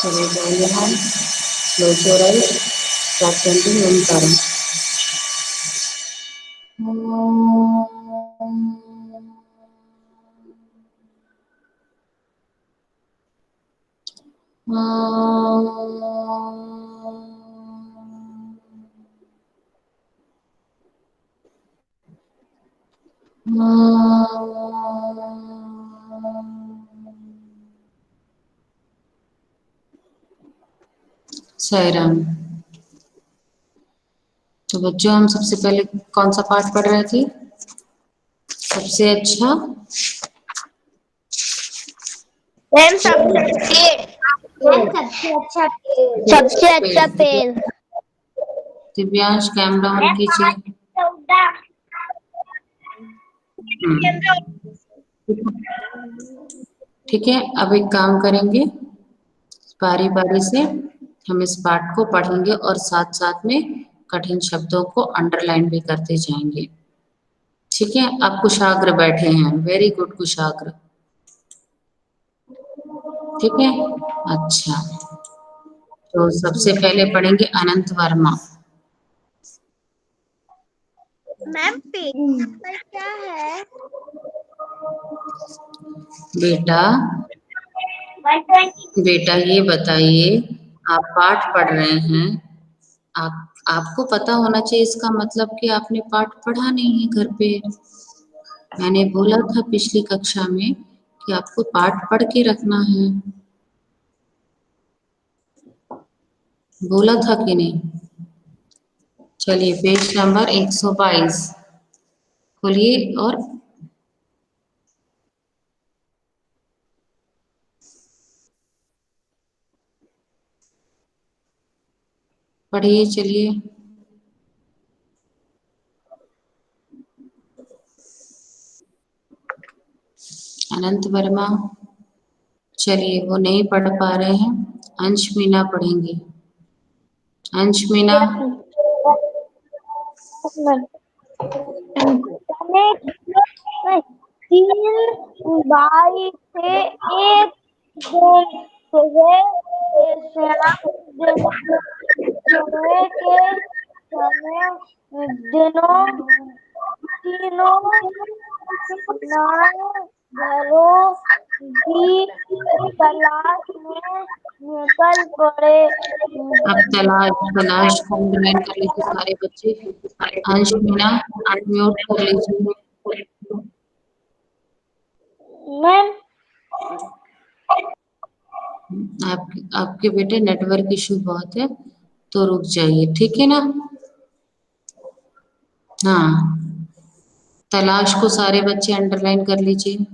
चलिए पहले हम क्लोजोरल चैंटिंग ओमकारम। साईराम। तो बच्चों हम सबसे पहले कौन सा पाठ पढ़ रहे थे? सबसे अच्छा मैम सबसे अच्छा पेड़। दिव्यांश कैमरा ऑन कीजिए। ठीक है, अब एक काम करेंगे, बारी बारी से हम इस पाठ को पढ़ेंगे और साथ साथ में कठिन शब्दों को अंडरलाइन भी करते जाएंगे। ठीक है, आप कुशाग्र बैठे हैं, वेरी गुड कुशाग्र। ठीक है, अच्छा, तो सबसे पहले पढ़ेंगे अनंत वर्मा। मैम पेड़ क्या है? बेटा बेटा ये बताइए, आप पाठ पढ़ रहे हैं, आपको पता होना चाहिए इसका मतलब कि आपने पाठ पढ़ा नहीं है घर पे। मैंने बोला था पिछली कक्षा में कि आपको पाठ पढ़ के रखना है, बोला था कि नहीं? चलिए पेज नंबर 122 खोलिए और पढ़िए। चलिए, अनंत वर्मा। चलिए, वो नहीं पढ़ पा रहे हैं, अंश मीना पढ़ेंगी। अंश मीना। तीन बाई से एक दिन सुबह से शाम सुबह के समय दिनों तीनों नए घरों की तलाश में निकल पड़े। अब तलाश को अंडरलाइन कर लीजिए सारे बच्चे। अंश मीना म्यूट कर लीजिए। मैम आपके बेटे नेटवर्क इशू बहुत है, तो रुक जाइए, ठीक है ना? हाँ, तलाश को सारे बच्चे अंडरलाइन कर लीजिए।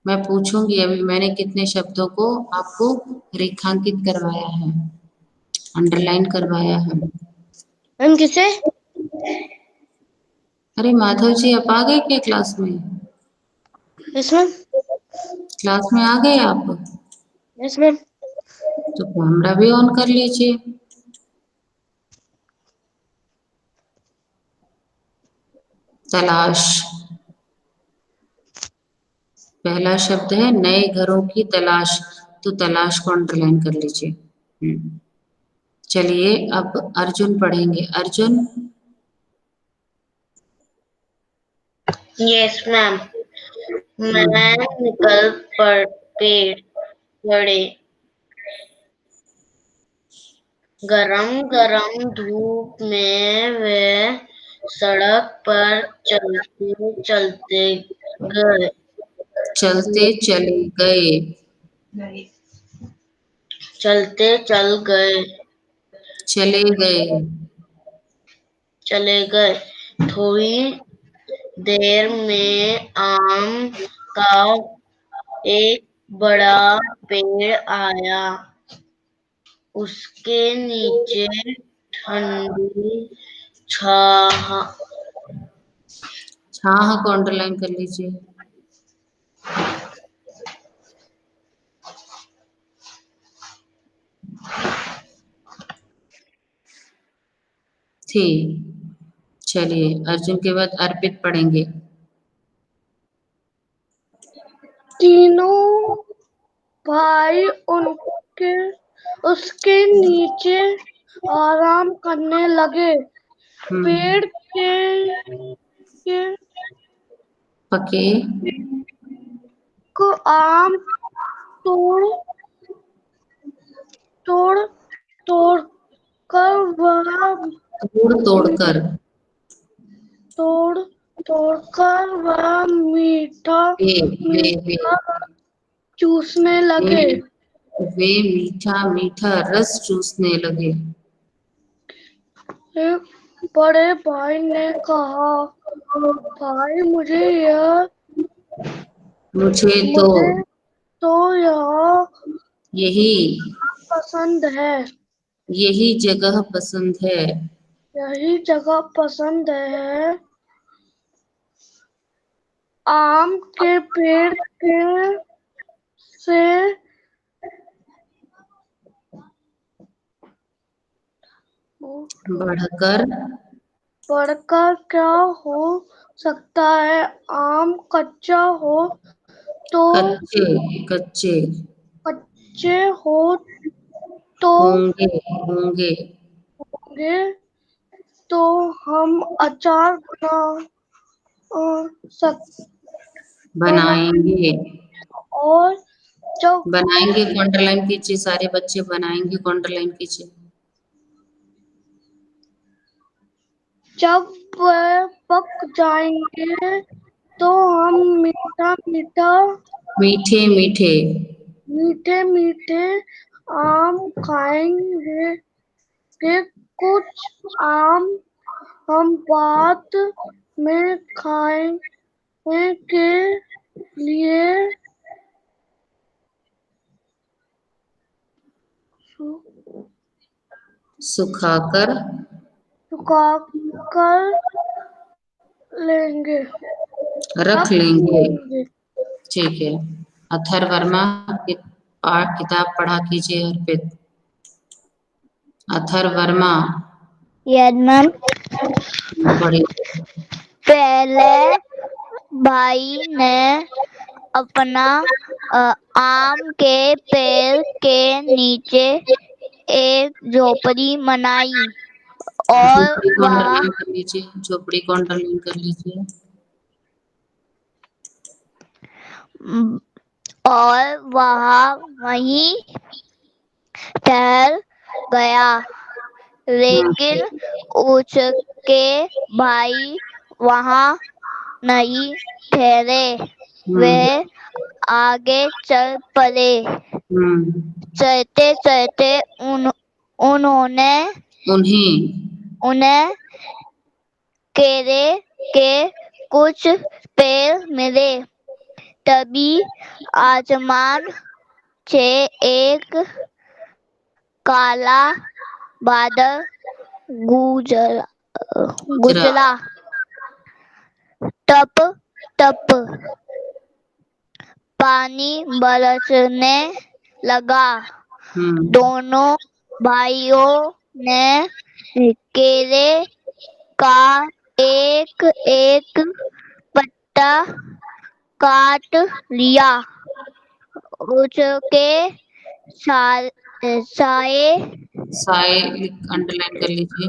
मैं पूछूंगी अभी मैंने कितने शब्दों को आपको रेखांकित करवाया है, अंडरलाइन करवाया है। मैम किसे? अरे माधव जी, आप आ गए क्या क्लास में? Yes ma'am. क्लास में आ गए आप? Yes ma'am. तो कैमरा भी ऑन कर लीजिए। तलाश, पहला शब्द है नए घरों की तलाश, तो तलाश को अंडरलाइन कर लीजिए। चलिए अब अर्जुन पढ़ेंगे। अर्जुन। Yes ma'am. मैं निकल पड़े। गरम गरम धूप में वे सड़क पर चलते चलते गए। चलते चले गए। चलते चल गए। चले गए। चले गए। थोड़ी देर में आम का एक बड़ा पेड़ आया। उसके नीचे ठंडी छाह छाह को अंडरलाइन कर लीजिए। थी। चलिए अर्जुन के बाद अर्पित पढ़ेंगे। तीनों भाई के उसके नीचे आराम करने लगे। पेड़ के पके को आम तोड़ तोड़ तोड़ कर वह तोड़ तोड़कर तोड़ तोड़कर वह मीठा वे वे वे मीठा चूसने लगे। वे मीठा मीठा रस चूसने लगे। एक बड़े भाई ने कहा, भाई मुझे तो यह यही पसंद है। यही जगह पसंद है। यही जगह पसंद है। आम के पेड़ के से बढ़कर बढ़कर क्या हो सकता है। आम कच्चा हो तो कच्चे कच्चे कच्चे हो तो होंगे होंगे होंगे तो हम अचार सक बना बनाएंगे और जब बनाएंगे को अंडरलाइन कीजिए। सारे बच्चे बनाएंगे को अंडरलाइन कीजिए। जब वह पक जाएंगे तो हम मीठा मीठा मीठे मीठे मीठे मीठे आम खाएंगे। के कुछ आम हम बाद में खाने के लिए सुखाकर सुखाकर लेंगे रख रख लेंगे। लेंगे। ठीक है। अथर्ववर्मा की किताब पढ़ा कीजिए अर्पित। अथर्ववर्मा यस मैम। पढ़ी। पहले भाई ने अपना आम के पेड़ के नीचे एक झोपड़ी बनाई और झोपड़ी को वह अंडरलाइन कर लीजिए। झोपड़ी को अंडरलाइन कर लीजिए। और वह वहीं ठहर गया। लेकिन उसके भाई वहां नहीं ठहरे। वे आगे चल पड़े। चलते चलते उन्हें केले के कुछ पेड़ मिले। तभी आसमान से एक काला बादल गुजरा। टप टप पानी बरसने लगा। दोनों भाइयों ने केले का एक एक पत्ता काट लिया। उसके साए साए अंडरलाइन कर लीजिए।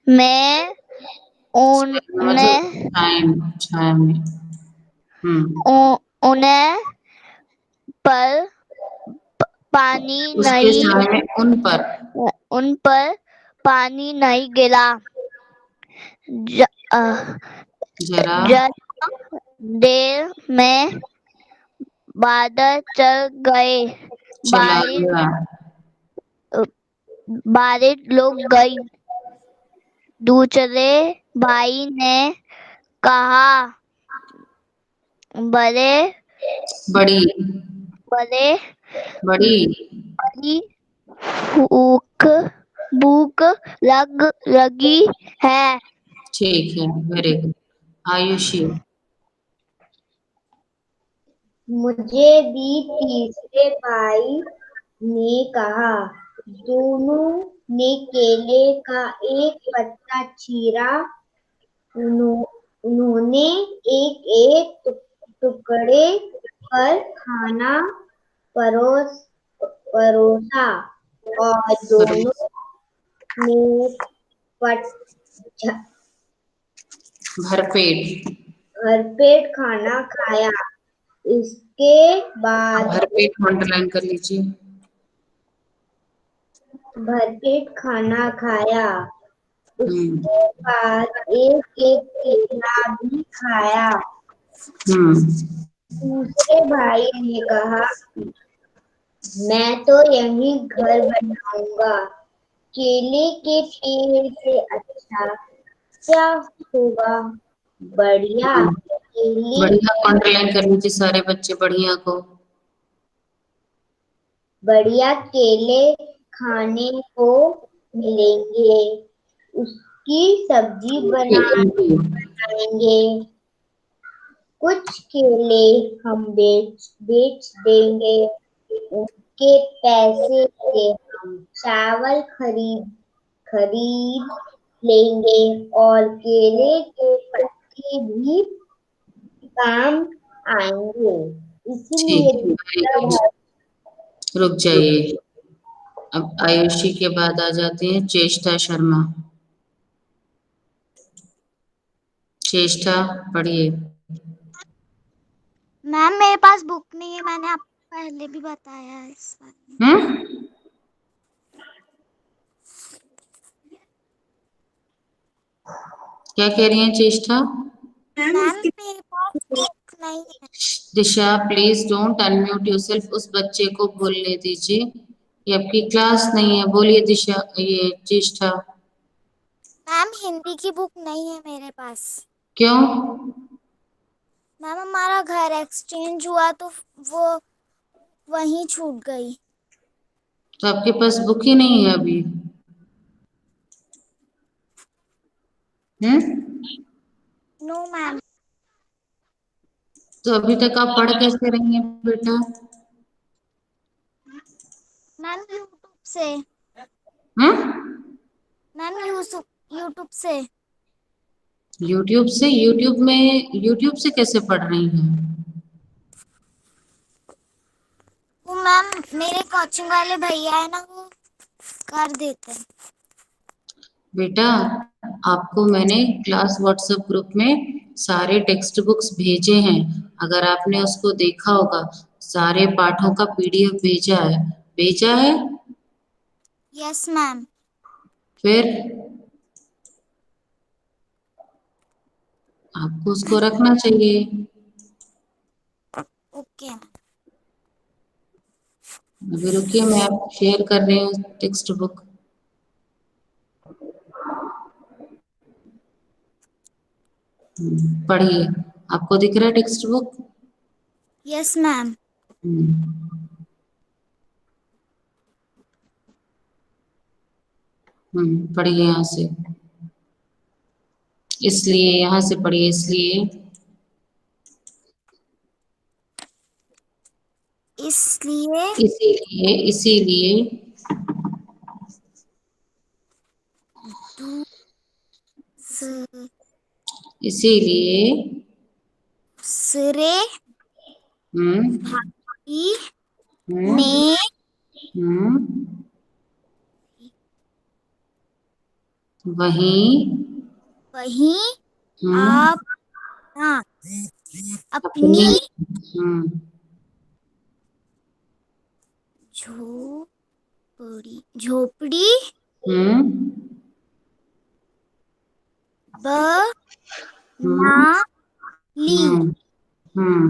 में उन्हें छाया में उन्हें पर पानी उसके नहीं छाया में उन पर पानी नहीं गिरा। जरा देर में बादल चल गए। चला गया। बारिश रुक गई। दूसरे भाई ने कहा, बड़ी भूख लगी है। ठीक है। Very good. आयुषी। मुझे भी तीसरे भाई ने कहा। दोनों ने केले का एक पत्ता चीरा। उन्होंने एक एक टुकड़े पर खाना परोसा और दोनों ने भरपेट। भरपेट खाना खाया। इसके बाद भरपेट को अंडरलाइन कर लीजिए। भरपेट खाना खाया। हम्म उसके बाद एक एक केला भी खाया। दूसरे भाई ने कहा, मैं तो यहीं घर बनाऊंगा। केले के पेड़ से अच्छा क्या होगा? बढ़िया केले बढ़िया को अंडरलाइन कर लीजिए सारे बच्चे, बढ़िया को। बढ़िया केले खाने को मिलेंगे। उसकी सब्जी बनाएंगे। कुछ केले हम बेच देंगे। उनके पैसे से हम चावल खरीद लेंगे और केले के पत्ते भी काम आएंगे। इसलिए ठीक, रुक जाइए। अब आयुषी के बाद आ जाते हैं चेष्टा शर्मा। चेष्टा पढ़िए। मैम मेरे पास बुक नहीं है, मैंने आपको पहले भी बताया है इस बारे में। क्या कह रही हैं चेष्टा? मैम मेरे पास बुक नहीं है। दिशा प्लीज डोंट अनम्यूट योरसेल्फ। उस बच्चे को बोलने दीजिए, ये आपकी क्लास नहीं है। बोलिए दिशा, ये चेष्टा। मैम हिंदी की बुक नहीं है मेरे पास। क्यों? मैम हमारा घर एक्सचेंज हुआ तो वो वहीं छूट गई। तो आपके पास बुक ही नहीं है अभी? No ma'am. तो अभी तक आप पढ़ कैसे रही हैं बेटा? मैम यूट्यूब से। हम्म मैम यूट्यूब से। यूट्यूब से? यूट्यूब से कैसे पढ़ रही हैं? वो मैम मेरे कोचिंग वाले भैया है ना, वो कर देते हैं। बेटा आपको मैंने क्लास व्हाट्सएप ग्रुप में सारे टेक्स्ट बुक्स भेजे हैं, अगर आपने उसको देखा होगा। सारे पाठों का पीडीएफ भेजा है। Yes ma'am. फिर आपको उसको रखना चाहिए। ओके। अभी रुकिए, मैं आप शेयर कर रही हूँ टेक्स्ट बुक। पढ़िए। आपको दिख रहा है टेक्स्ट बुक? Yes ma'am. पढ़िए यहाँ से। इसलिए यहाँ से पढ़िए। इसीलिए दूसरे हम्म भाई हम्म ने हम्म वहीं वहीं हम्म आप अपनी अपनी झोपड़ी हम्म बना हम्म ली। हम्म हम्म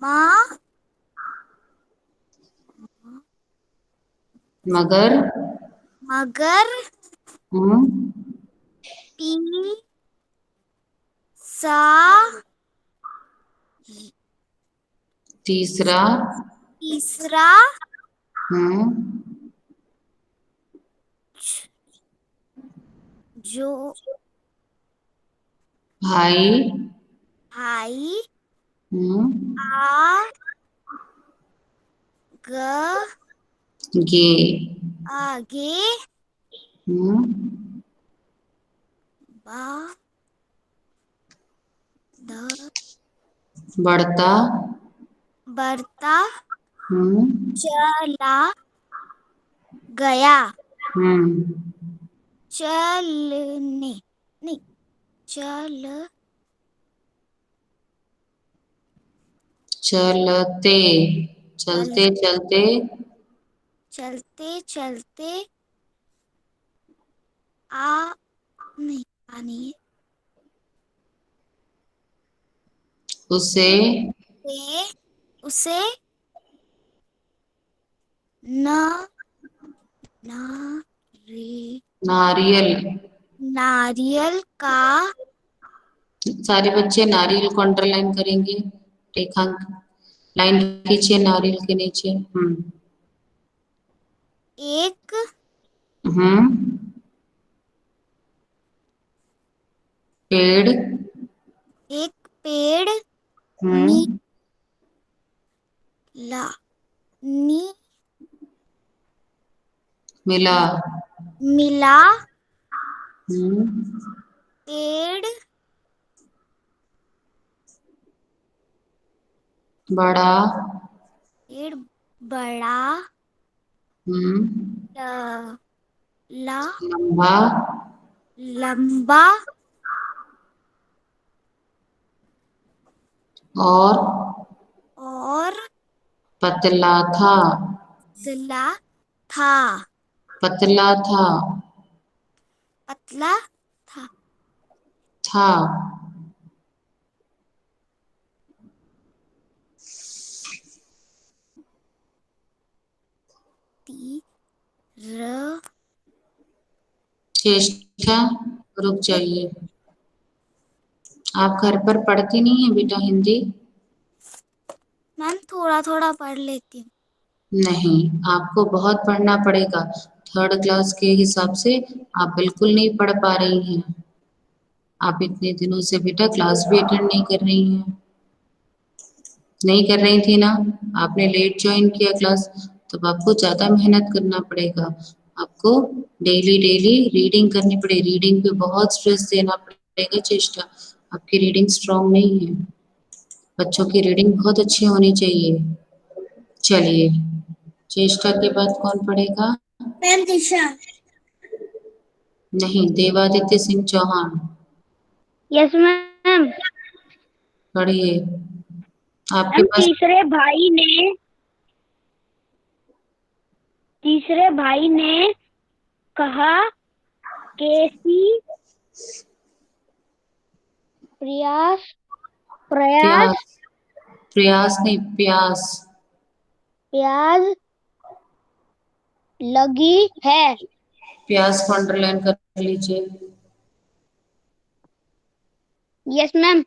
माँ मगर मगर हम्म सा तीसरा तीसरा हम्म जो भाई भाई हम्म आ ग गे आगे हम्म बा बढ़ता बढ़ता हम्म चला गया। हम्म चलने नहीं चलते चलते चलते चलते चलते नहीं आ नहीं है। उसे उसे न नारियल नारियल का सारे बच्चे नारियल को अंडरलाइन करेंगे, रेखांक लाइन खींचिए नारियल के नीचे। एक हम्म पेड़ नी हम्म ला नी मिला मिला हम्म पेड़ बड़ा बड़ा हम्म ला लंबा लंबा और और पतला था पतला था पतला था पतला था था र चेष्टा रुक जाइए। आप घर पर पढ़ती नहीं है बेटा हिंदी? मैम थोड़ा थोड़ा पढ़ लेती हूँ। नहीं, आपको बहुत पढ़ना पड़ेगा। थर्ड क्लास के हिसाब से आप बिल्कुल नहीं पढ़ पा रही हैं। आप इतने दिनों से बेटा क्लास भी अटेंड नहीं कर रही हैं। नहीं कर रही थी ना? आपने लेट ज्वाइन किया क्लास, तब आपको ज़्यादा मेहनत करना पड़ेगा। आपको डेली डेली रीडिंग करनी पड़ेगी। रीडिंग पे बहुत स्ट्रेस देना पड़ेगा चेष्टा। आपकी रीडिंग स्ट्रांग नहीं है। बच्चों की रीडिंग बहुत अच्छी होनी चाहिए। चलिए, चेष्टा के बाद कौन पढ़ेगा? मैम दिशा। नहीं, देवादित्य सिंह चौहान यस मैम। पढ़िए। आपके मैम पास तीसरे भाई ने कहा, कैसी प्रयास प्यास प्रयास प्रयास नहीं प्यास प्याज लगी है। प्यास को अंडरलाइन कर लीजिए। Yes ma'am.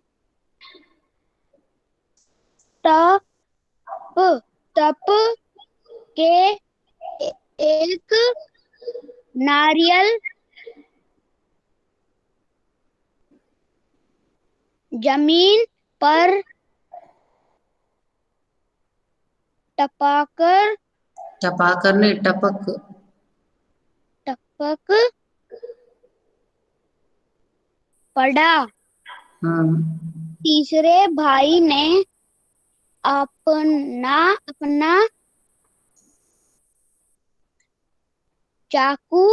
तप के एक नारियल जमीन पर टपक नहीं टपक पड़ा। तीसरे भाई ने अपना चाकू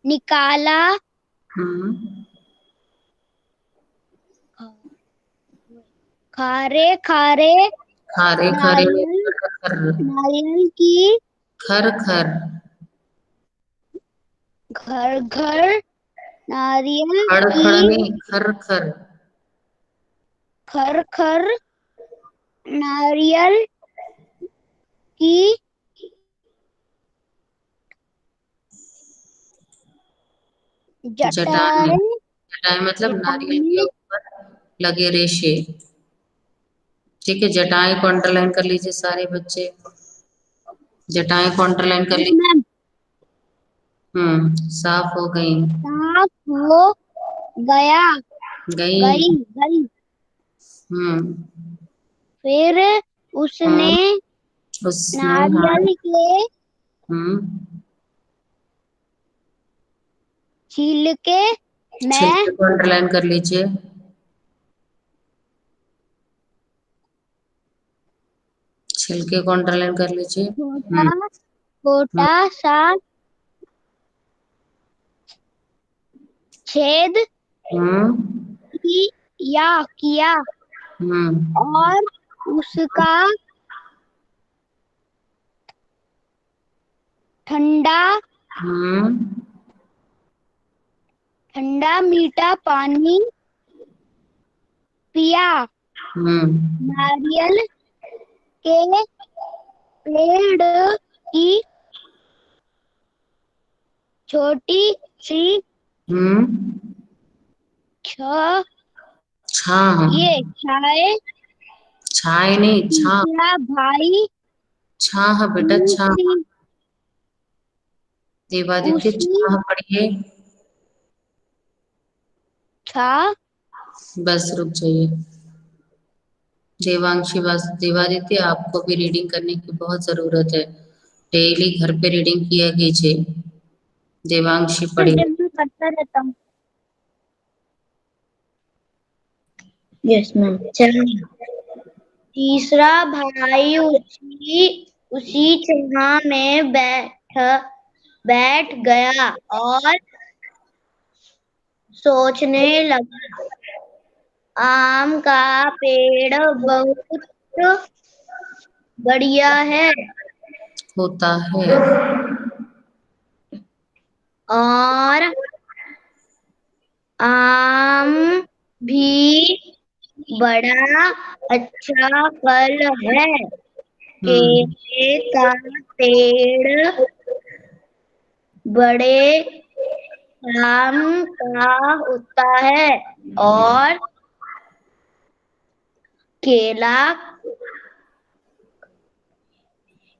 निकाला। खारे खारे खारे खारे नारियल की खर खर घर घर नारियल खड़ खड़ की नहीं खर खर खर खर नारियल की जटाएं जटाएं जटाएं मतलब नारियल के जटाएं ऊपर लगे रेशे। ठीक है, जटाएं को अंडरलाइन कर लीजिए सारे बच्चे। जटाएं को अंडरलाइन कर लीजिए। मैम साफ हो गई। साफ हो गया गई गई गई। हम्म फिर उसने उसने हाँ नारियल के हम्म छिलके में छिलके को अंडरलाइन कर लीजिए। छिलके को अंडरलाइन कर लीजिए। छोटा सा छेद किया और उसका ठंडा मीठा पानी पिया। नारियल के पेड़ की छोटी सी छाए नहीं, छा भाई छा बेटा, छा। देवादित्य, छा पढ़िए। बस रुक जाइए। देवांशी, बस देवादित्य, आपको भी रीडिंग करने की बहुत जरूरत है। डेली घर पे रीडिंग किया कीजिए। देवांशी पढ़िए। करता रहता हूँ। Yes ma'am. चलिए। तीसरा भाई उसी छाह में बैठ गया और सोचने लगा। आम का पेड़ बहुत बढ़िया है होता है और आम भी बड़ा अच्छा फल है। केले का पेड़ बड़े आम का होता है और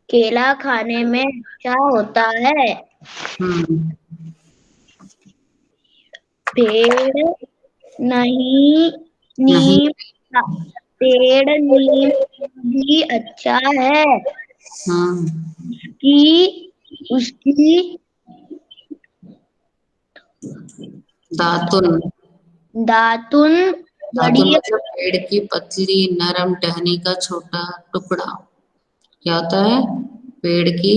केला खाने में अच्छा होता है। पेड़ नीम भी अच्छा है। उसकी दातुन मतलब पेड़ की पतली नरम टहनी का छोटा टुकड़ा। क्या होता है? पेड़ की,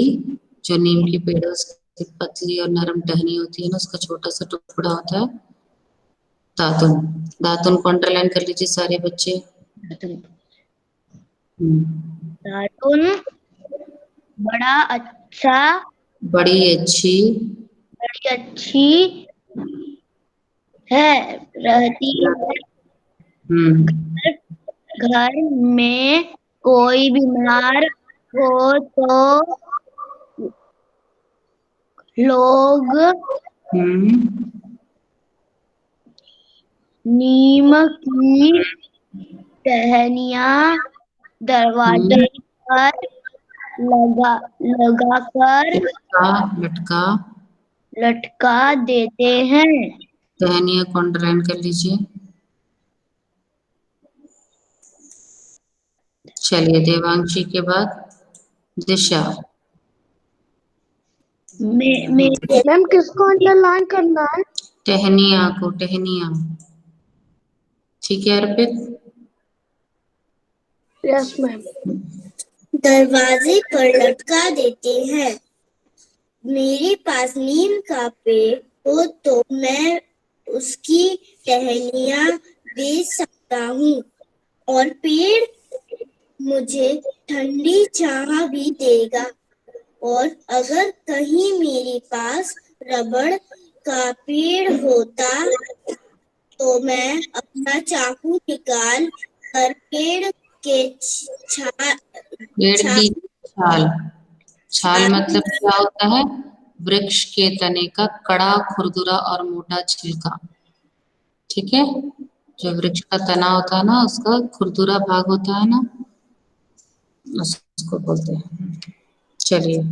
जो नीम की पेड़ उसकी पतली और नरम टहनी होती है ना, उसका छोटा सा टुकड़ा होता है दातुन। दातुन को अंडरलाइन कर लीजिए सारे बच्चे। दातुन बड़ी अच्छी है रहती है। घर में कोई बीमार हो तो लोग नीम की टहनियाँ दरवाजे पर लगाकर लटका देते हैं। टहनियाँ को अंडरलाइन कर लीजिए। चलिए, देवांशी के बाद दिशा। मैम किसको अंडरलाइन करना है? टहनियाँ को, टहनियाँ। ठीक है अर्पित? Yes ma'am. दरवाजे पर लटका देते हैं। मेरे पास नीम का पेड़ हो तो मैं उसकी टहनियाँ बेच सकता हूँ और पेड़ मुझे ठंडी छाया भी देगा। और अगर कहीं मेरे पास रबड़ का पेड़ होता तो मैं अपना चाकू निकाल कर पेड़ की छाल मतलब क्या होता है? वृक्ष के तने का कड़ा, खुरदुरा और मोटा छिलका। ठीक है? जो वृक्ष का तना होता है ना, उसका खुरदुरा भाग होता है ना, उसको बोलते हैं। चलिए।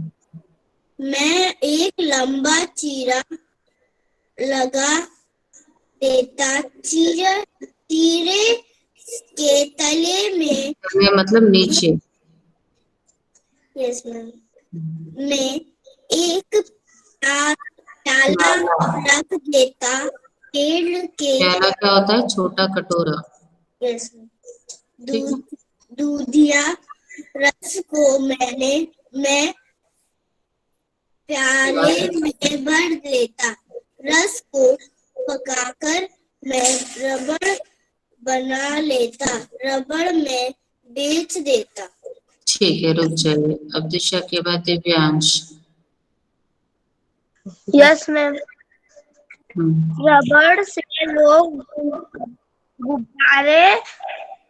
मैं एक लंबा चीरा लगा देता। चीरे के तले में मतलब नीचे। Yes ma'am. मैं एक डाला रख लेता पेड़ के प्याला क्या होता है? छोटा कटोरा। यस ठीक है। दूधिया रस को मैं प्याले में भर लेता, रस को पकाकर मैं रबड़ बना लेता, रबड़ में बेच देता। ठीक है, रुक जाइए। अब दिशा के बाद दिव्यांश। Yes ma'am. हम्म, रबड़ से लोग गुब्बारे,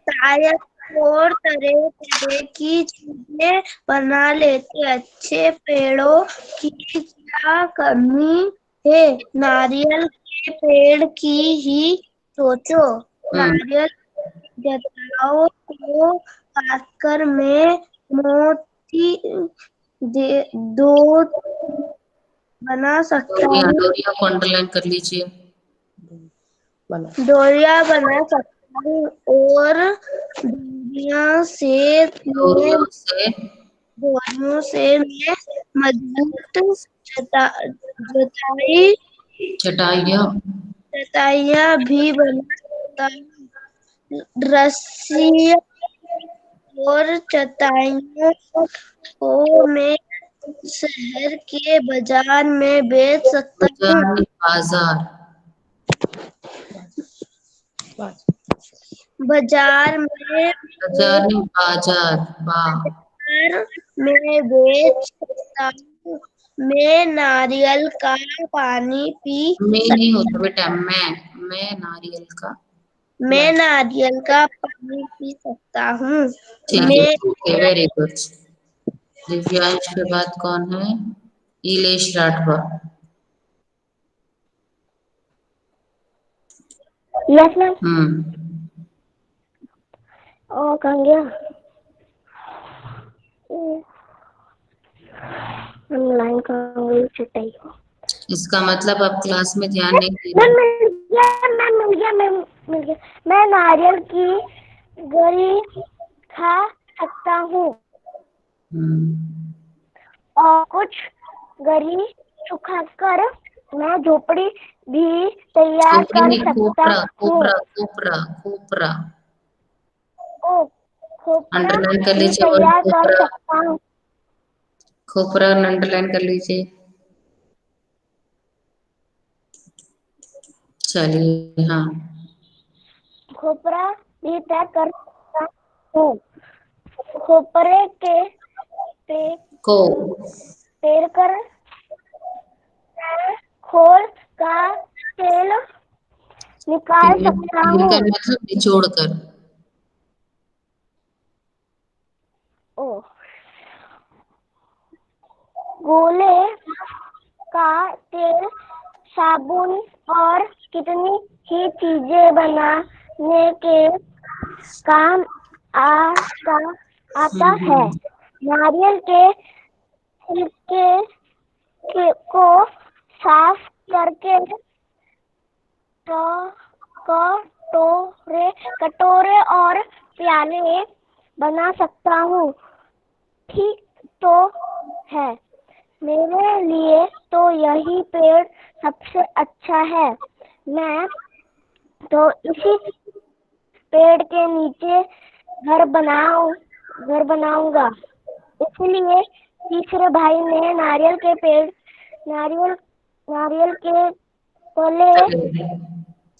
टायर और तरह तरह की चीजें बना लेते। अच्छे पेड़ों की क्या कमी है? नारियल के पेड़ की ही सोचो। नारियल जटाओं को काटकर मैं मोती दो बना सकता हूँ। डोरिया को अंडरलाइन कर लीजिए। डोरिया बना सकता हूँ और डोरिया से मैं डोरियों से मजबूत चटाई चटाइयाँ भी बना सकता हूँ। रस्सियाँ और चटाइयों को मैं शहर के बाजार में बेच सकता हूँ। बाजार बाजार में बाजार नहीं, बाजार मैं बेच सकता हूँ। मैं नारियल का पानी पी मैं नहीं होता बेटा, मैं नारियल का। मैं नारियल का पानी पी सकता हूँ। ठीक है, मैं ठीक है, वेरी गुड। दिव्यांश के बाद कौन है? Ilesh Rathwa. Yes ma'am. Hmm, कहाँ गया? लाइन कहाँ गई? चटाई को इसका मतलब आप क्लास में ध्यान नहीं दे मैम रहे। मिल गया, मैम मिल गया, मैम मिल गया। मैं नारियल की गरी खा सकता हूँ हम्म, और कुछ गरी सुखाकर मैं झोपड़ी भी तैयार झोपड़ी कर नहीं, सकता कोपरा हूँ। कोपरा कोपरा कोपरा। ओ, खोपड़ा अंडरलाइन कर भी लीजिए वर्ड तैयार कर खोपरा। सकता हूँ। खोपरा अंडरलाइन कर लीजिए। चलिए, हाँ। खोपड़ा भी तैयार कर सकता हूँ। खोपरे के पे को पेड़ कर मैं खोल का तेल निकाल सकता तिल हूँ। का मतलब निचोड़ कर। ओ, गोले का तेल साबुन और कितनी ही चीजें बनाने के काम आता है। नारियल के छिलके को साफ करके कटोरे और प्याले बना सकता हूँ। ठीक तो है, मेरे लिए तो यही पेड़ सबसे अच्छा है। मैं तो इसी पेड़ के नीचे घर बनाऊंगा। इसलिए तीसरे भाई ने नारियल के तले तले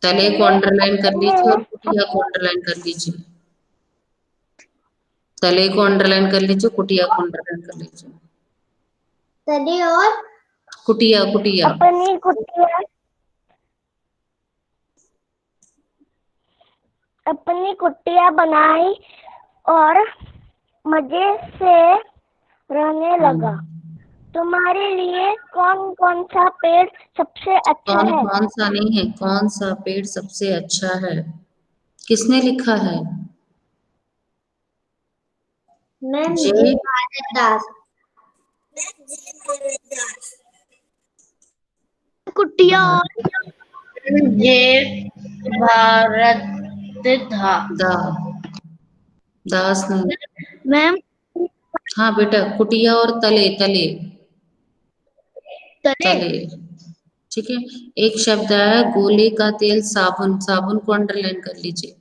तले को अंडरलाइन कर लीजिए और कुटिया को अंडरलाइन कर लीजिए। तले को अंडरलाइन कर लीजिए, कुटिया को अंडरलाइन कर लीजिए। तले और कुटिया कुटिया। अपनी कुटिया बनाई और मजे से रहने लगा। तुम्हारे लिए कौन कौन सा पेड़ सबसे अच्छा कौन है? कौन सा नहीं है, कौन सा पेड़ सबसे अच्छा है? किसने लिखा है? मैम जे जी भारत दास। कुटिया जे भारत था। दा दास नहीं। मैम हाँ बेटा, कुटिया और तले तले तले तले। ठीक है। एक शब्द है गोले का तेल साबुन, साबुन को अंडरलाइन कर लीजिए।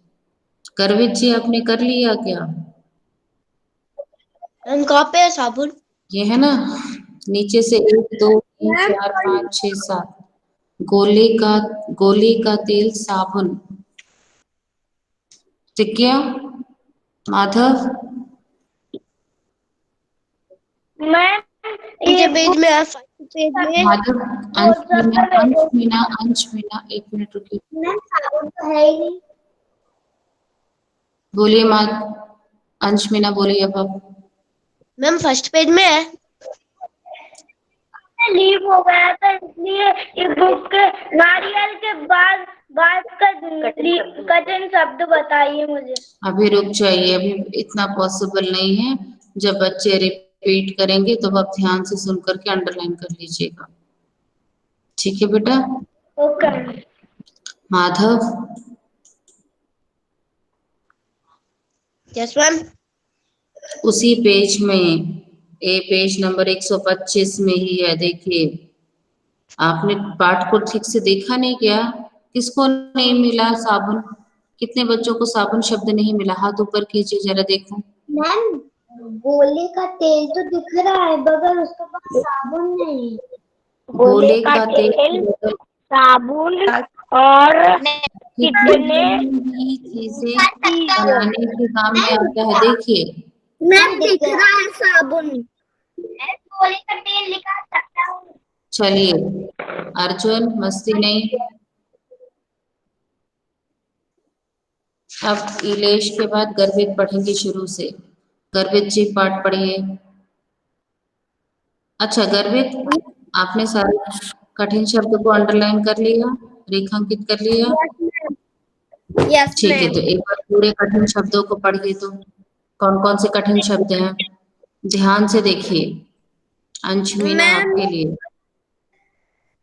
करवित जी आपने कर लिया क्या? मैम कहाँ पे है साबुन? ये है ना, नीचे से 1 2 3 4 5 6 7, गोले का, गोले का तेल साबुन। ठीक गया माधव? मैम नीचे ये पेज में है, फर्स्ट पेज में। माधव, अंशमीना, अंशमीना, अंशमीना, 1 मिनट रुकिए। मैम साबुन तो है ही नहीं। बोलिए अंशमीना बोलिए अब आप। मैम फर्स्ट पेज में है। लीव हो गया था इसलिए ये बुक के नारियल के बाद बाद का कठिन शब्द बताइए मुझे। अभी रुक जाइए, अभी इतना पॉसिबल नहीं है। जब बच्चे रिपीट करेंगे तो आप ध्यान से सुन करके अंडरलाइन कर लीजिएगा। ठीक है बेटा। ओके। Madhav, yes ma'am. उसी पेज में, पेज नंबर 125 में ही है, देखिए। आपने पाठ को ठीक से देखा नहीं क्या? किसको नहीं मिला साबुन? कितने बच्चों को साबुन शब्द नहीं मिला? हाथ ऊपर कीजिए जरा देखो। मैम गोले का तेल तो दिख रहा है मगर उसके पास साबुन नहीं। गोले का तेल, साबुन और कितने ही चीजें बनाने के काम में आता है, देखिए। मैम दिख रहा है साबुन। गोली का तेल निकाल सकता हूँ। चलिए अर्जुन, मस्ती नहीं। अब इलेश के बाद गर्भित पढ़ेंगे शुरू से। गर्भित जी पाठ पढ़िए। अच्छा गर्भित, आपने सारे कठिन शब्द को अंडरलाइन कर लिया, रेखांकित कर लिया? यस ठीक है, मैम। तो एक बार पूरे कठिन शब्दों को पढ़िए। तो कौन कौन से कठिन शब्द हैं? ध्यान से देखिए। अंशमीना मैम आपके लिए।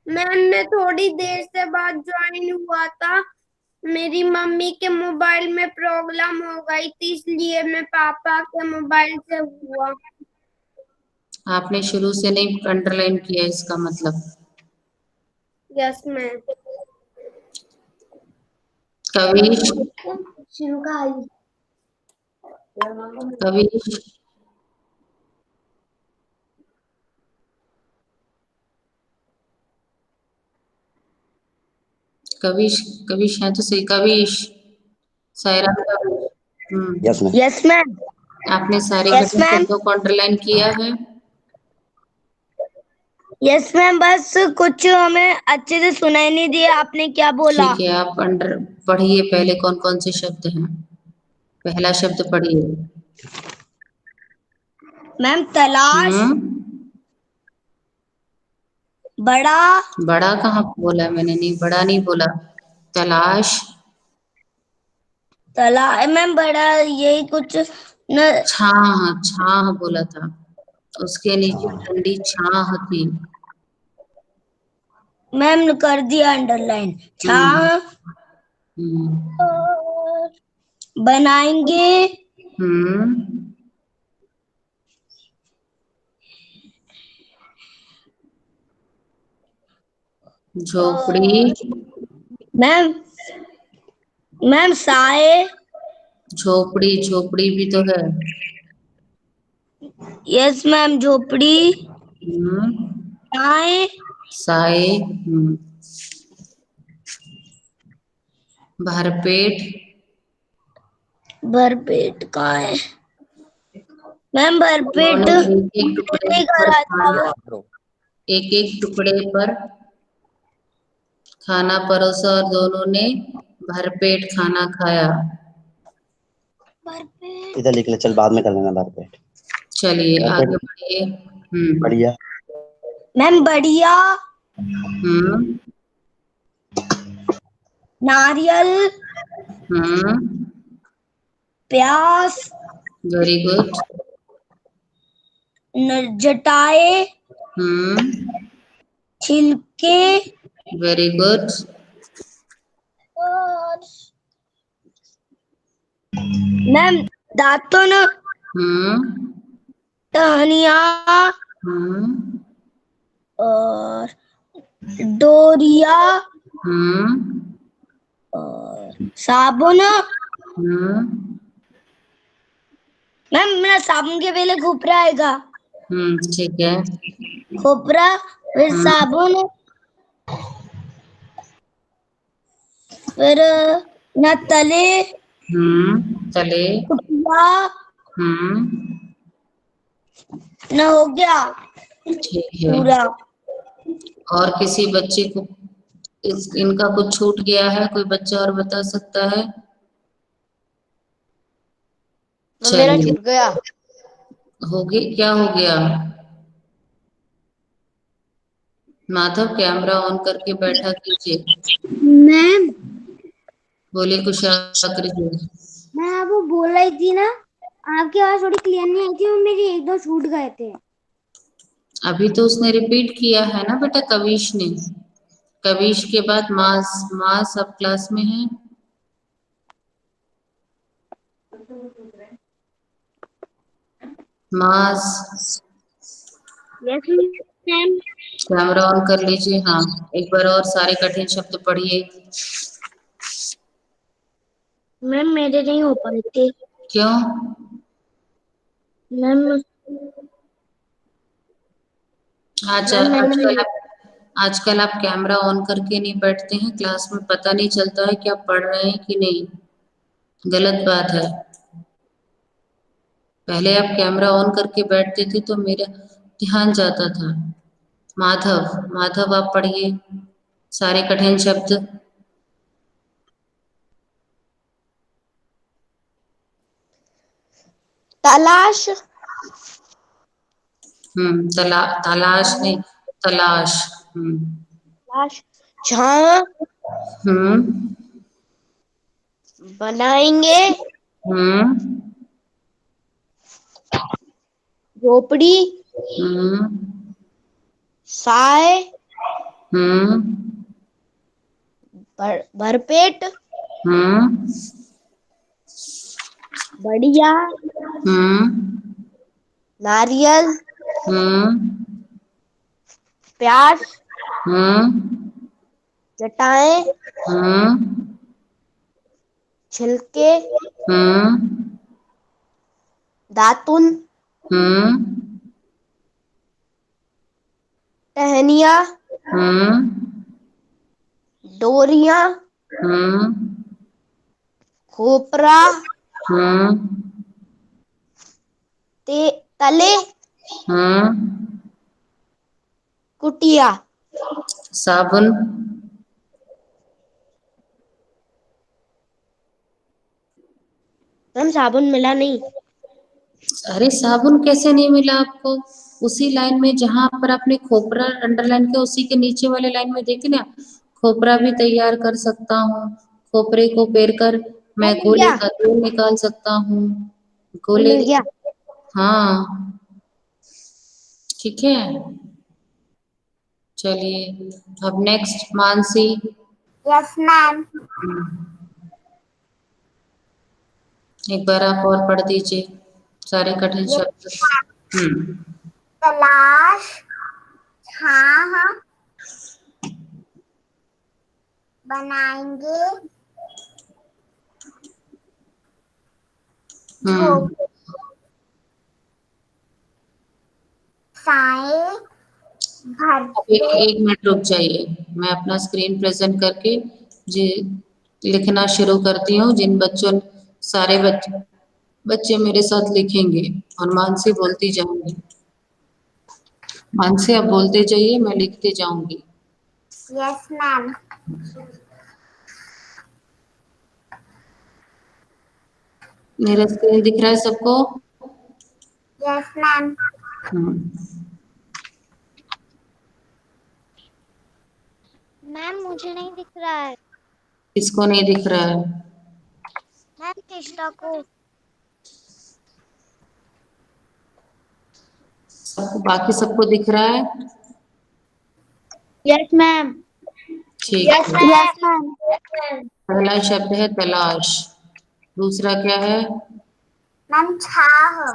मैम मैं थोड़ी देर से बाद ज्वाइन हुआ था। मेरी मम्मी के मोबाइल में प्रॉब्लम हो गई थी इसलिए मैं पापा के मोबाइल से हुआ। आपने शुरू से नहीं अंडरलाइन किया, इसका मतलब। Yes ma'am. कविश, शुरू का कविश, कविश, कविश है तो सही। Kavish, Saira, yes ma'am. Yes ma'am. आपने सारे Yes, कठिन ma'am. शब्दों को अंडरलाइन किया है? यस मैम, बस कुछ हमें अच्छे से सुनाई नहीं दिया आपने क्या बोला। ठीक है, आप अंडर पढ़िए पहले कौन कौन से शब्द हैं। पहला शब्द पढ़िए। मैम तलाश, बड़ा, बड़ा कहाँ बोला मैंने? नहीं, बड़ा नहीं बोला। तलाश, मैम बड़ा यही कुछ न। छाह, छाह बोला था। उसके नीचे ठंडी छाह थी। मैम कर दिया अंडरलाइन। हम्म, छाह हम्म, बनाएंगे, हम्म, झोपड़ी, मैम मैम साए, झोपड़ी, झोपड़ी भी तो है। यस मैम झोपड़ी, हम्म, साए, साए, भरपेट, भरपेट का है मैम। भरपेट उन्होंने एक एक टुकड़े नहीं पर करा था खाना, वो। एक एक टुकड़े पर खाना परोसा और दोनों ने भरपेट खाना खाया। भरपेट इधर लिख ले, चल बाद में कर लेना भरपेट। चलिए आगे भरपेट बढ़िए। बढ़िया। मैम बढ़िया, हम्म, नारियल, हम्म, प्यास, वेरी गुड। जटाए, हम्म, छिलके वेरी गुड। और मैम दातुन, हम्म, टहनिया हम्म, और डोरिया, साबुन। मैम मेरा साबुन के पहले खोपरा आएगा। ठीक है। खोपरा, फिर साबुन, फिर न तले, तले, कुटिया, न हो गया ठीक है। पूरा। और किसी बच्चे को इनका कुछ छूट गया है? कोई बच्चा और बता सकता है? मेरा चलिए, छूट गया। हो गया, क्या हो गया? माधव कैमरा ऑन करके बैठा कीजिए। मैम बोलिए कुशाग्र जी। मैं आपको बोल रही थी ना, आपकी आवाज थोड़ी क्लियर नहीं आई थी और मेरी एक दो छूट गए थे। अभी तो उसने रिपीट किया है ना बेटा, कविश ने। कविश के बाद मास, मास अब क्लास में है। मास, यस मैम। कैमरा ऑन कर लीजिए। हाँ, एक बार और सारे कठिन शब्द पढ़िए। मैम मेरे नहीं हो पाए थे। क्यों? मैम आजकल आप कैमरा ऑन करके नहीं बैठते हैं क्लास में, पता नहीं चलता है कि आप पढ़ रहे हैं कि नहीं। गलत बात है। पहले आप कैमरा ऑन करके बैठते थे तो मेरा ध्यान जाता था। माधव, माधव आप पढ़िए सारे कठिन शब्द। तलाश, तलाश नहीं, तलाश। तलाश, जहाँ हम्म बनाएंगे हम्म झोपड़ी, हम्म साए, हम्म भरपेट, हम्म बढ़िया, हम्म नारियल, हम्म प्याज, हम्म चटाएं, हम्म छिलके, हम्म दातुन, हम्म टहनिया, हम्म डोरियां, हम्म खोपरा, हम्म तले, हम्म कुटिया। साबुन, हम साबुन मिला नहीं। अरे साबुन कैसे नहीं मिला आपको? उसी लाइन में जहां पर आपने खोपरा अंडरलाइन किया उसी के नीचे वाले लाइन में देखिए ना, खोपरा भी तैयार कर सकता हूँ। खोपरे को पेर कर मैं मिल गोले गया, का तेल निकाल सकता हूँ। गोले, मिल गया। हाँ ठीक है। चलिए, अब नेक्स्ट मानसी। Yes ma'am. एक बार आप और पढ़ दीजिए सारे कठिन शब्द। तलाश, छाह, बनाएंगे, हम्म झोंके, साए, भरपेट। एक मिनट रुक जाइए, मैं अपना स्क्रीन प्रेजेंट करके जी लिखना शुरू करती हूँ। जिन बच्चों, सारे बच्चे बच्चे मेरे साथ लिखेंगे और मानसी बोलती जाऊंगी। मानसी आप बोलते जाइए, मैं लिखते जाऊंगी। Yes ma'am. मेरा स्क्रीन दिख रहा है सबको? Yes ma'am. हम्म मैम मुझे नहीं दिख रहा है। किसको नहीं दिख रहा है? मैम कृष्णा को। सबको, बाकी सबको दिख रहा है? Yes ma'am. ठीक यस है। Yes ma'am. मैम। पहला शब्द है तलाश, दूसरा क्या है? मैम छाह,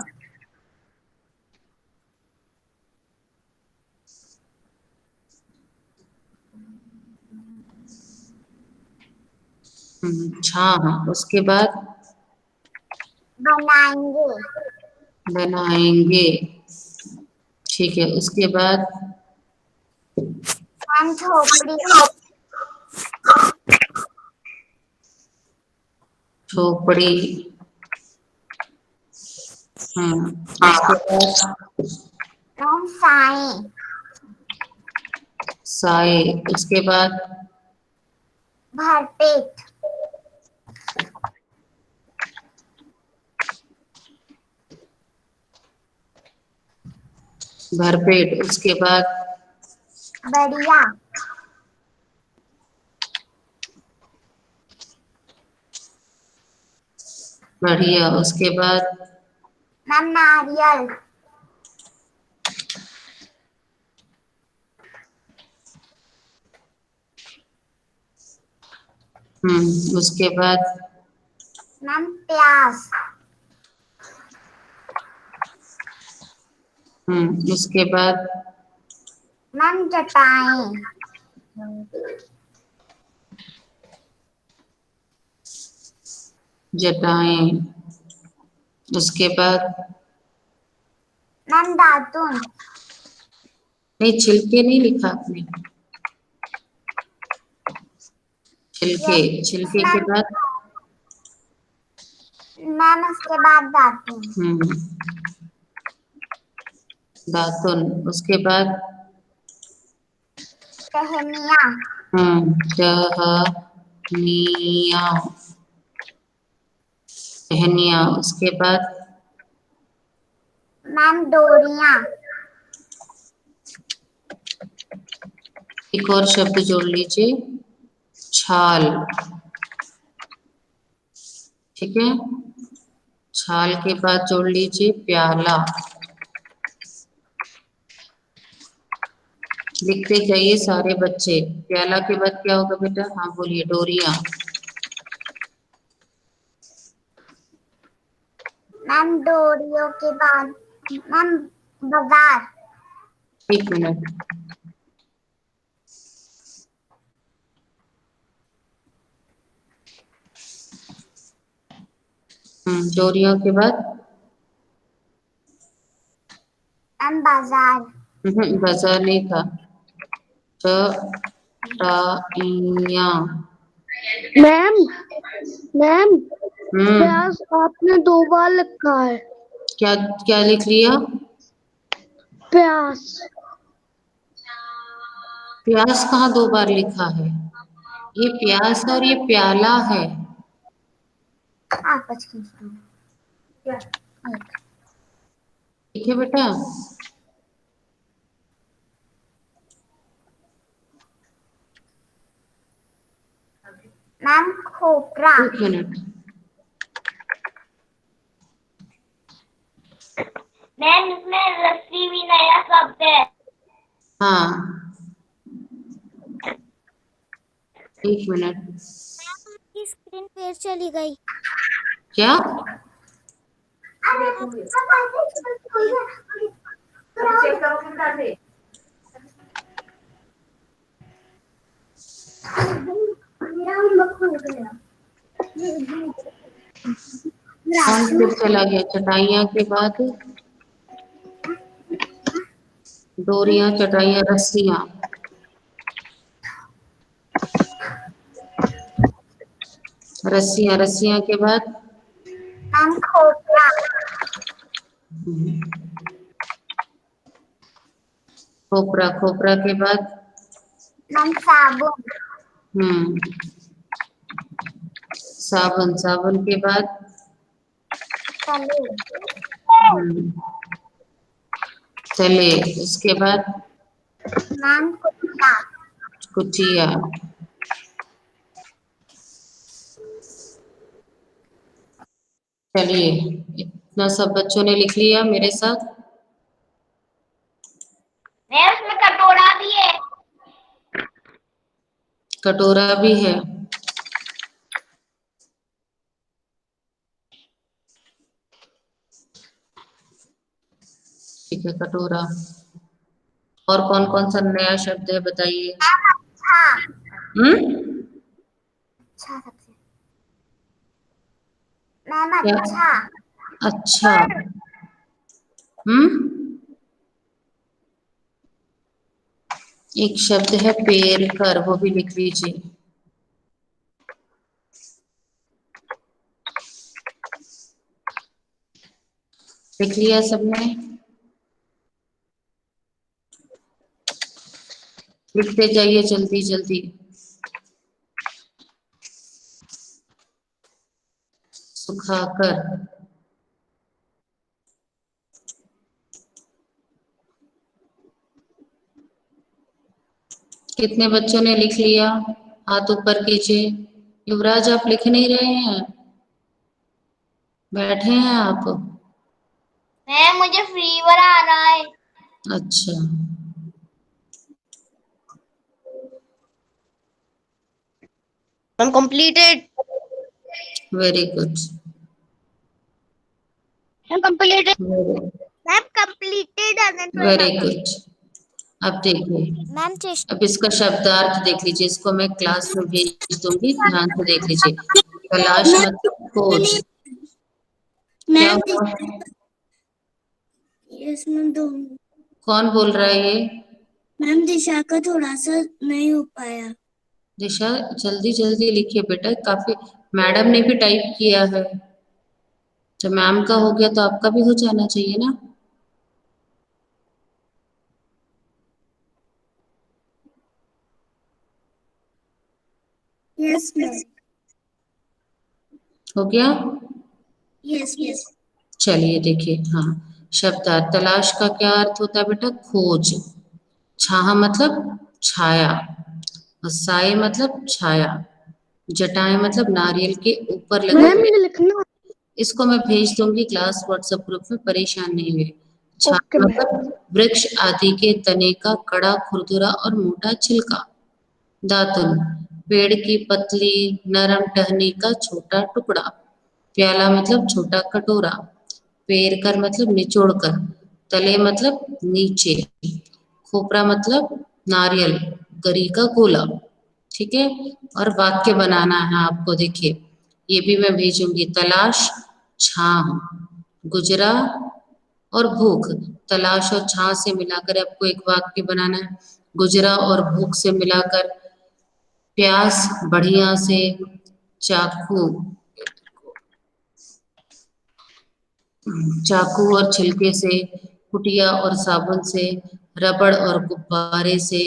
हाँ, उसके बाद बनाएंगे, बनाएंगे। ठीक है, उसके बाद मैम झोपड़ी, झोपड़ी। उसके बाद मैम साए, साए। उसके बाद भरपेट, भरपेट। उसके बाद बढ़िया, बढ़िया। उसके बाद मैम नारियल, उसके बाद मैम प्याज, उसके बाद मैम जटाएं, जटाएं। उसके बाद मैम दातुन, नहीं, छिलके नहीं लिखा आपने। छिलके। छिलके के मैम, बाद मैम उसके बाद दातुन, दातुन। उसके बाद टहनिया, टहनिया। टहनिया। उसके बाद मैम डोरियां, एक और शब्द जोड़ लीजिए, छाल। ठीक है, छाल के बाद जोड़ लीजिए प्याला। लिखते जाइए सारे बच्चे। प्याला के बाद क्या होगा बेटा? हाँ बोलिए। डोरिया। मैम डोरियों के बाद मैम बाजार, 1 मिनट। डोरिया के बाद मैम बाजार, बाजार नहीं था। टाइया। मैम मैम हम्म प्याज आपने 2 बार लिखा है। क्या क्या लिख लिया? प्याज। प्यास कहाँ 2 बार लिखा है? ये प्यास और ये प्याला है। आप क्या? ठीक है बेटा। Ma'am खोपरा, 1 minute. मैम इसमें रस्सी भी नया शब्द है। हाँ, 1 मिनट। आपकी स्क्रीन फिर चली गई। क्या? आपकी स्क्रीन चली गई। कौन फिर चला गया? चटाइयाँ के बाद डोरियां, चटाइयाँ, रस्सियाँ। रस्सियाँ। रस्सियाँ के बाद मैम खोपरा, खोपरा। खोपरा के बाद मैम साबुन, हम्म साबुन। साबुन के बाद तले, हम्म चले। उसके बाद मैम कुत्ता, कुचिया। चलिए, इतना सब बच्चों ने लिख लिया मेरे साथ। मैम उसमें कटोरा भी है। कटोरा भी है। ठीक है, कटोरा। और कौन कौन सा नया शब्द है बताइए? हाँ, हम्म अच्छा सबसे मैम क्या? अच्छा। अच्छा। एक शब्द है पेड़ कर, वो भी लिख लीजिए। लिख लिया सबने? लिखते जाइए जल्दी जल्दी। सुखाकर। कितने बच्चों ने लिख लिया? हाथ ऊपर कीजिए। युवराज आप लिख नहीं रहे हैं? बैठे हैं आप? मैम मुझे फीवर आ रहा है। अच्छा। Ma'am completed. Very good. Ma'am completed. Very ma'am completed. Very good. अब देखिए, मैम टिश अब इसका शब्दार्थ देख लीजिए। इसको मैं क्लास में भेज दूंगी, ध्यान से देख लीजिए। तलाश मतलब खोज। क्या मैम हुआ? इसमें दो। कौन बोल रहा है ये? मैम दिशा का थोड़ा सा नहीं हो पाया। दिशा जल्दी जल्दी लिखिए बेटा, काफी मैडम ने भी टाइप किया है। जब मैम का हो गया तो आपका भी हो जाना चाहिए ना। Yes ma'am. हो गया? Yes yes. चलिए देखिए, हाँ, शब्दार्थ। तलाश का क्या अर्थ होता है बेटा? खोज। छाहा मतलब छाया, और साए मतलब छाया, जटाएं मतलब नारियल के ऊपर लगे मैम पेड़। मुझे लिखना। इसको मैं भेज दूंगी क्लास व्हाट्सएप ग्रुप में, परेशान नहीं हुए। ओके छाया मैम। मतलब वृक्ष आदि के तने का कड़ा, खुरदुरा और मोटा छिलका। दातुन पेड़ की पतली नरम टहनी का छोटा टुकड़ा। प्याला मतलब छोटा कटोरा। पेर कर मतलब निचोड़ कर। तले मतलब नीचे। खोपरा मतलब नारियल, गरी का गोला। ठीक है? और वाक्य बनाना है आपको। देखिए, ये भी मैं भेजूंगी। तलाश छाह, गुजरा और भूख। तलाश और छाह से मिलाकर आपको एक वाक्य बनाना है। गुजरा और भूख से मिलाकर। प्यास बढ़िया से। चाकू, चाकू और छिलके से। कुटिया और साबुन से। रबड़ और गुब्बारे से।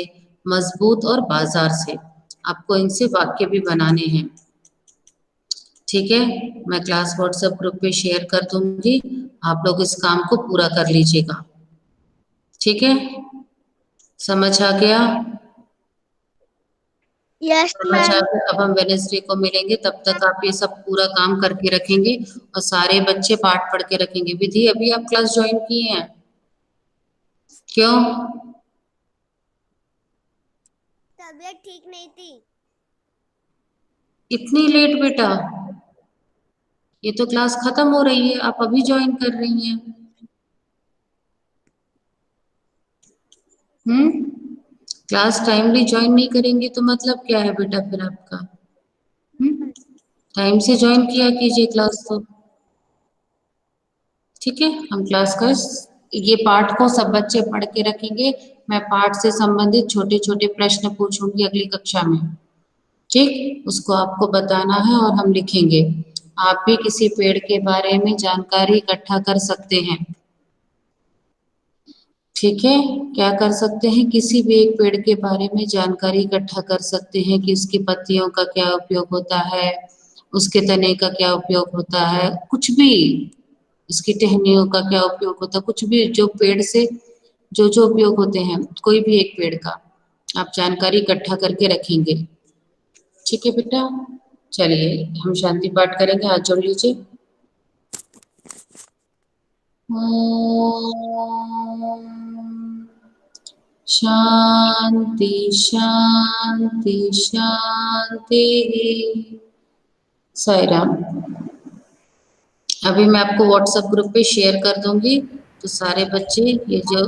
मजबूत और बाजार से। आपको इनसे वाक्य भी बनाने हैं। ठीक है? मैं क्लास व्हाट्सएप ग्रुप पे शेयर कर दूंगी, आप लोग इस काम को पूरा कर लीजिएगा। ठीक है? समझ आ गया? यस समझ आ मैम। गया। अब हम वेडनेसडे को मिलेंगे, तब तक आप ये सब पूरा काम करके रखेंगे और सारे बच्चे पाठ पढ़ के रखेंगे। विधि, अभी आप क्लास ज्वाइन किए हैं? क्यों? तबीयत ठीक नहीं थी। इतनी लेट बेटा? ये तो क्लास खत्म हो रही है, आप अभी ज्वाइन कर रही हैं। क्लास टाइमली ज्वाइन नहीं करेंगे तो मतलब क्या है बेटा फिर आपका? टाइम से ज्वाइन किया कीजिए क्लास तो। ठीक है? हम क्लास का ये पाठ को सब बच्चे पढ़ के रखेंगे। मैं पाठ से संबंधित छोटे छोटे प्रश्न पूछूंगी अगली कक्षा में। ठीक? उसको आपको बताना है और हम लिखेंगे। आप भी किसी पेड़ के बारे में जानकारी इकट्ठा कर सकते हैं। ठीक है? क्या कर सकते हैं? किसी भी एक पेड़ के बारे में जानकारी इकट्ठा कर सकते हैं कि उसकी पत्तियों का क्या उपयोग होता है, उसके तने का क्या उपयोग होता है, कुछ भी। उसकी टहनियों का क्या उपयोग होता है, कुछ भी जो पेड़ से जो जो उपयोग होते हैं, कोई भी एक पेड़ का आप जानकारी इकट्ठा करके रखेंगे। ठीक है बेटा? चलिए हम शांति पाठ करेंगे। हाथ जोड़ लीजिए। शांति शांति शांति। साई राम। अभी मैं आपको व्हाट्सएप ग्रुप पे शेयर कर दूंगी, तो सारे बच्चे ये जो